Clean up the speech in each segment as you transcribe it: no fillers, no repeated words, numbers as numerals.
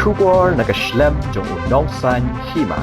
Shubor nakashlem jong unong san hima.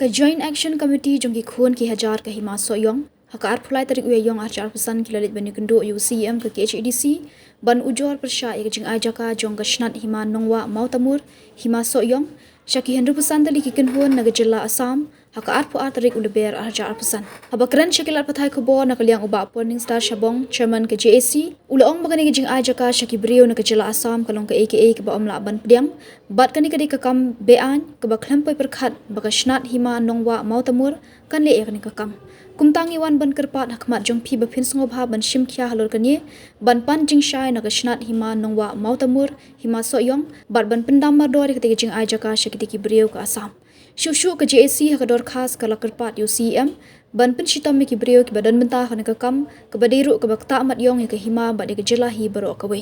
Ka Joint Action Committee jong ki khun ki hajar ka hima soyong haka arpulai tarik uyayong achar pesan kilalit bani kendo UCM ke KHDC ban ujor persya ik jing ajaka jong ka shnat hima nongwa mautamur hima soyong Shaki 100% tali kikin huan nagajala Assam haka arpu tarik uleber arja arpusan. Habakran Shakil arpathai kubo nakaliang uba Morning Star Shabong Chairman ke JAC ulaong bagani gijing ajaka Shaki brio nagajala Assam kalong ke AKA ke ba omla ban pediang bat kani kadi kakam bean ke ba khlampoi perkhat baka shnat hima nongwa mautamur kan le ekani kakam. Kumtangi wan ban kerpat hakmat jong pi bapin sngobha ban shimkhya halor kani ban pan jing shai nagashnat hima nongwa mautamur hima soyong bat ban pendam mardor ketika jing ajaka Shaki brio ke Assam. Shushu ke JAC hakador khas kala kerpat UCM ban penshitam ki brio ki badan mentah kana kakam ke badiru ke bakta amat yong ke hima bat ke jelahi baro kawe.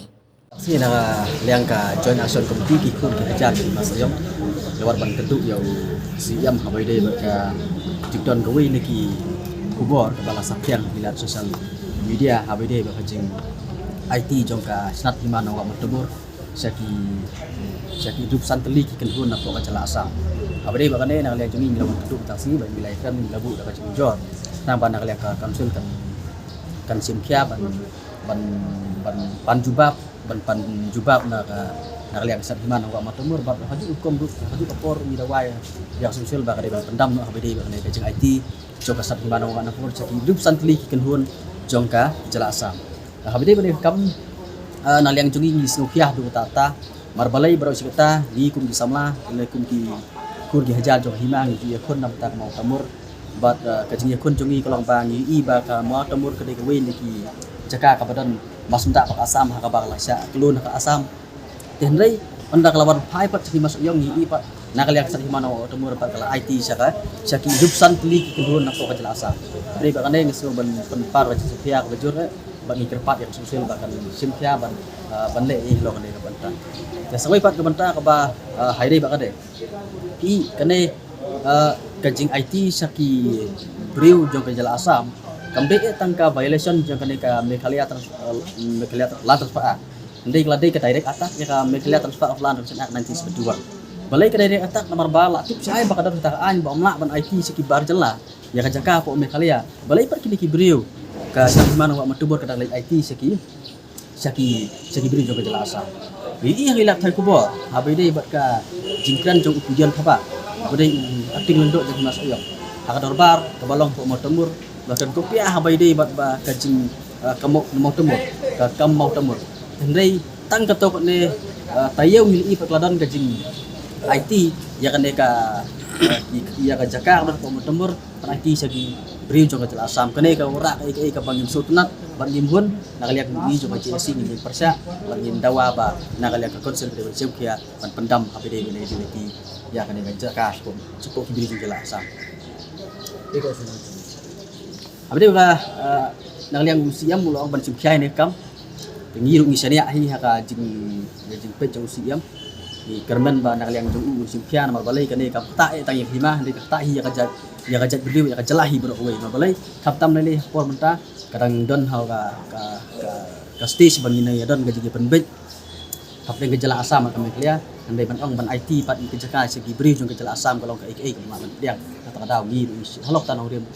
Sini nak liang ka Joint Action Committee ki kun ke jar ki masayong lewat ban keduk yau UCM habai dei ka jikdon kawe ni ki kubor kepala sapiang bila sosial media habai dei ba jing IT jong ka snat hima nawa matubur Shaki hidup santeli ki kenhun na ka jala Assam. Habai dei ba kane nak liang jungi lawan keduk taksi ba wilayah kan labu da ka jing jor nang ban nak liang ka council kan simkia ban jubab ban jubab nak liang sat hima nawa matubur ba haju hukum haju kapor mi dawai yang sosial ba kade ban pendam no habai dei ba kane ka jing IT jongka sat hima nawa matubur Shaki hidup santeli ki kenhun jongka jala Assam. Habai dei ba kam na liang jungi ni snukiah du tata marbalai baro sikata ni kum di samla le kum ki kur di hajar jong himang di yakun nam tak mau tamur bat kajing yakun jungi kolong bang i ba ka mau tamur kede ke wen ki jaka ka badan masunda pak Assam ha ka bang lasya kelun ka Assam tenrei anda kelawan pai pat hima soyong i pat nakal yak sat hima no tamur pat kala IT Shaki hidup santli ki kedun nak ka jela Assam beri ba kane ngesu ban penpar wajib sepia ka bajur bagi kerpat yang sosial bahkan simkia ban le lo kane ka banta ya sawai pat ka banta ka ba haidei ba kade i kane kajing IT Shaki brio jong ka jala Assam kamde tangka violation jong kane ka Meghalaya land transfer ndai kladei ka direct attack ya ka Meghalaya transfer of land resent act 1972 balai ka direct attack nomor bala tip sai ba kadar takaan ba omla ban IT Shaki bar jela ya ka jaka po Meghalaya balai par kini ki brio ka Shaki mana wa matubur ka dalai IT Shaki brio jong ka jala Assam i hilap thai kubo habai dei bat ka jingkran jong upujan thapa bodai ating lendok jadi mas oyong haka dorbar ka balong po motomur bahkan kopiah habai dei bat ba ka jing kamok motomur ka kam motomur hendai tang ka tok ne tayau mil i patladan ka jing IT ya kan ka ya ka jaka po motomur pan IT Shaki brio jong ka jala Assam kane ka ora ka bangim sutnat bangim hun nakaliak ni jong ka JC ni persya bangim dawa ba nakaliak ka konsel de simkia ban pendam habai dei ne di ya kane ka jaka cukup brio jong jala Assam habai dei ba nakaliak UCM mulo ban simkia ne kam ngiru misania hi haka jing pe jong UCM ni kerman ba nakaliak jong simkia nomor balai kane ka ta tang yak hima ndi ka ta hi ya ka brio ya ka jelahi bro we nomor balai kaptam lele por menta kadang don hau ka stage ban ni ya don ga jige penbet kapten ke jala Assam ka Meghalaya andai ban ong ban IT pat ke jaka Shaki brio jong ke jala Assam kalong ka AKA ma ban diang kata kadau ngi halok tan orem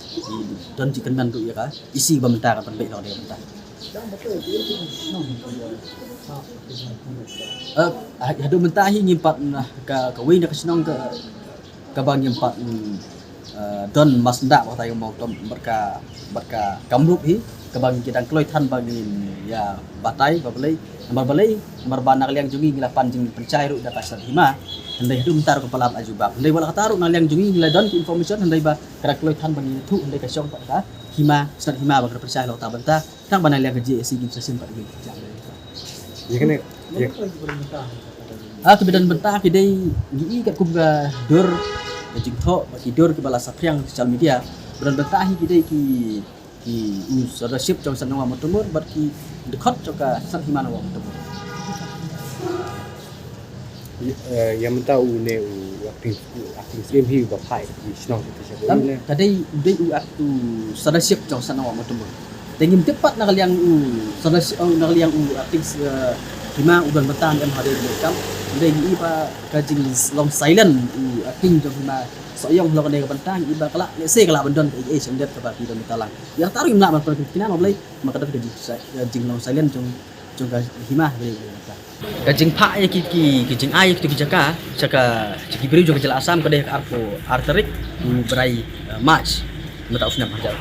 don jikan ban tu ya ka isi ba menta ka penbet lo de menta hadu mentahi ngimpat ka wei nak senong ka bang ngimpat don masnda wa tayo mau tom berka kamrup hi ka bang kidang kloi than bagi ya batai babalai nomor banak liang jungi ngila panjing pencai ru da kasar hima handai hadu mentar kepala ajubab handai wala kataru na liang jungi ngila don information handai ba kara kloi than bagi thu handai ka syong pa ka hima snat hima ba kara percaya lo ta banta tang banal liang ke JC gim sasin pa gi ya kene kebedan bentah kidai gi kat kubga dor jing tho bagi dor ke bala sapriang sosial media beran bentah kidai ki leadership trong sanwa motumur bat ki dekat joka sat himana wa motumur yang mentau ne aktif stream hi ba pai di snong tu siapa ni kadai dei aktu leadership trong sanwa motumur tengim tepat nakaliang leadership nakaliang aktif hima udan bertahan em hari ini kam Dei iba kajing long silent ating jong hima soyong lo kene bentang iba kala se kala bendon sendet ke bagi don talang. Ya taruh nak man kena mulai maka dah kajing long silent jong hima beri. Kajing pak ya kajing ai tu kijaka beri jong kejala asam kedai arpo arterik berai match mata usna hajar.